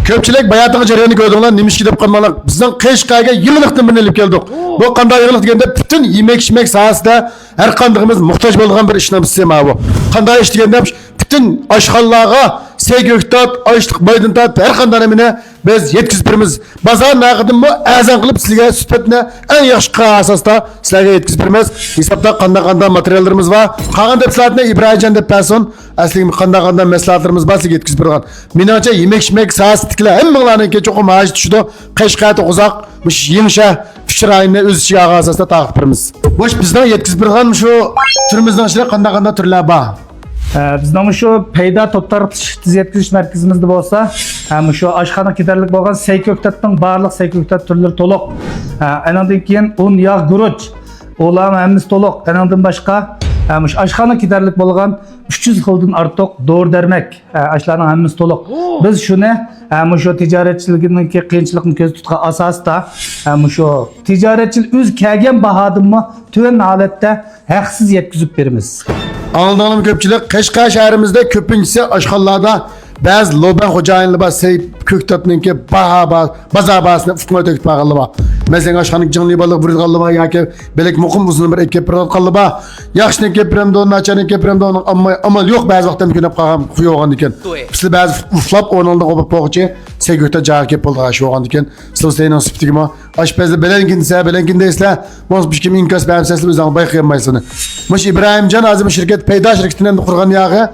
Köpçülük bayatlığı jarayını gördüğünler nimiş gidip kalmalar. Bizden Qashqarga yıllıktan birini ilip geldik. Bu qanday yıllık degende bütün yemek sahasida her qandığımız muhtaç bo'lgan bir ishni biz sema bu. Qanday ish degende bütün aşxonalarga Seygöktat, açlık maydıntat her qanday nemini biz yetkizibimiz. Bazar naqidin bu azan qilib sizlarga süpetne en yaxshi asasda sizlarga yetkizibimiz. Hesapda qanday materiallarımız var. Qolgan deb sizlarga İbrahimcan deb bersin. Aslında qanday maslahatlarımız var sizlarga yetkizib bergan. Menimcha yemek sahasida hammalarniki cho'qim haj tushdi. Qashqarda uzoq mush yengshah Fişrayını öz içi asasda taqib birimiz. Boş bizden yetkizib bergan şu türümüzden içinde qanday türler var. Bizden şu peyda toptarıp yetkiliş merkezimizde olsa şu aşxana giderlik bolgan Seyköktat'ın barlıq Seyköktat türleri toluq. Enandan keyin un, yağ, guruç. Oğlan hemimiz toluq. Enandan başka aşxana giderlik bolgan 300 xildan artıq doğru dermek. Aşlarının hemimiz toluq. Biz şunu şu ticaretçiliğindeki qiyinchilikni ko'z tutgan asasda şu ticaretçilik öz kelgan bahadımı tüven halatda haqsiz yetkizib berimiz. Anladığım köpçülük Qashqar şehrimizde köpüncüsü aşxonalarda bazı loban xo'jayinlar bor Seygöktatniki bazar bahasini ufqma töküp bağlı bor. Mesela aşxonaning jinli balık burg'anli bor yoki belek muqim uzun bir ekip qilib bor. Yaxshini kepiramda, nacharni kepiramda onun amal yo'q ba'zi vaqtda mumkin qolgan xuy bo'lgan ekan. Sizlar ba'zi uflab o'rnida qo'yib qo'ychi Seygöktat joyi kelib bo'lgan shu bo'lgan ekan. Sizlarning sifatigimi oshpazlar belenkin deysizlar. Biz kim inkas bermsizlar o'zing bayqayolmaysizlar. Mush İbrahimcan azim şirket peyda şirketinden qurgan yağı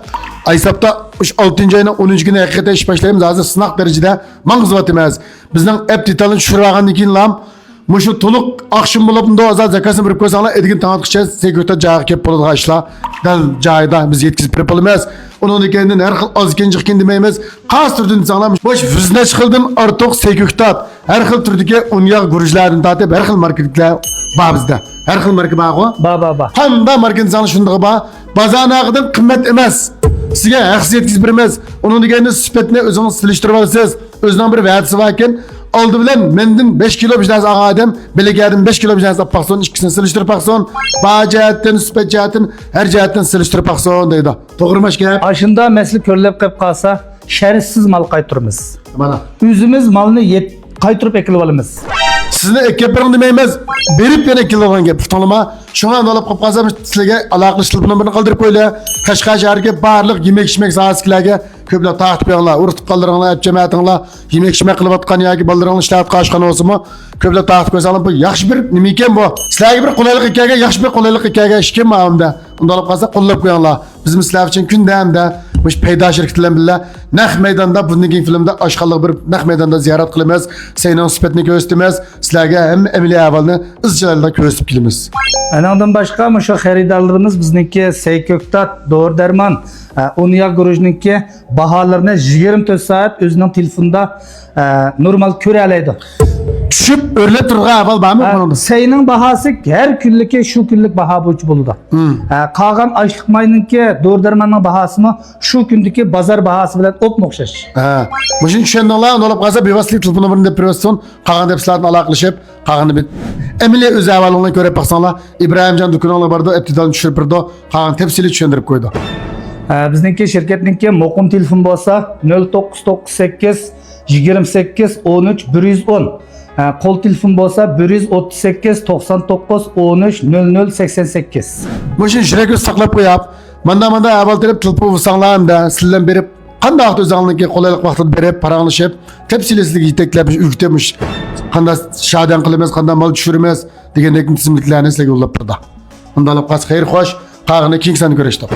Aysapta 6. ayının 10. günü hakikaten iş başlayımız hazır sınak derecede mangızvat emez. Bizden hep detalını şuragan ikin lam. Muşu toluk akşam bulup da azal zakasını bir koysanlar edigin tanıttıkça Seygöktat jağı kep bolup haşla. Dal jayda biz yetkizip yapılmaz. Onun kendinden her xil az ikinci demeyimiz. Qas türdün sağlamış. Boş vizne çıkıldın artık Seygöktat. Her xil türdeki un yağ gurujlardan tatip her xil marketler var bizde. Her xil market var o. Ba. Qanda market sanı şundağı var. Bazar naqidin qimmat emas. Sizga haqsiz yetkizib beramiz. Onun deganini sifetini o'zingiz silishtirib olasiz. O'zining bir va'dasi bor ekan. Oldi bilan mendan 5 kilo bijnas ağa adam, belegadim 5 kilo bijnas olib baqson, ikkisini silishtirib baqson, bajaatdan, sifat jihatdan, her jihatdan silishtirib baqson deydi. To'g'rimi gap? Aşında mesli körlep qilib qalsa, şərtsiz mal qaytırmız. Mana. Özümüz malını qaytırıp ekilib olamiz. Sizni ekib bering demaymiz. Berib yana kilodan gap. Tanıma. Şuna olib qolib qolsam sizlarga aloqa shilbini birini qoldirib qo'ylar. Qashqar shahriga barliq yemek sahasiga ko'plab taqib qo'yinglar. Urtib qoldiringlar, jamiyatinglar yemek qilib atgan yoki bolalarning ishlatib qashqan olsinmi? Ko'plab taqib qo'ysanglar bu yaxshi bir nima ekan bu? Sizlarga bir qulaylik ekanga, yaxshi bir qulaylik ekanga ish kelmamda. Unda olib qolsa qo'llab qo'yinglar. Biz sizlar uchun kundamda mush paydo shirkatlar bilan naq maydonda bunday filmda oshxonlik bir naq maydonda ziyorat qilamiz. Sening sifatini ko'rsatamiz. Sizlarga ham amaliy ahvolni izchillikda ko'rsatib kelamiz. Enandan başka şu xaridarlarımız bizniki Seygöktat, Doğru Derman, Unya Gurujniki bahalarını 24 saat özünün telefonda normal köreyleydi. Düşüp örlep turgan ahval barmı bunun? Seyinin bahası her günlük şu günlük baha boyunca buluda. Kalan açlık mayınınki Doğru Derman'ın bahası mı şu gündeki bazar bahası bilen opmoqşaş. Muşun düşendiğinler onu olup qalsa bevasitlik telefonu birinde privatson qalan dep sizlardan alaqlashib qağını bit. Emile öz ahvalını görüp baksanlar İbrahimcan dükkanına barda eptidan düşürüp birdi qalan tepsili düşendirip koydu. Bizniki şirketninki moqum telefon bolsa 0998 28 13 110. Kol telefon bolsa 138 99 13 00 88. Muşun şirket saklap koyup manda ahval terip telefon vursanlar da sizden berip qanday vaqt o'zingizga qulaylik vaqtini berib paranglashib tepsili sizga yetaklab ürktemiş qanday shadan qilamiz qanday mal tushiramiz degandek tizimliklarni sizlarga yo'llab turdi. Unda olib qolsa xayr xo'sh qag'ini keng sani ko'rishdi.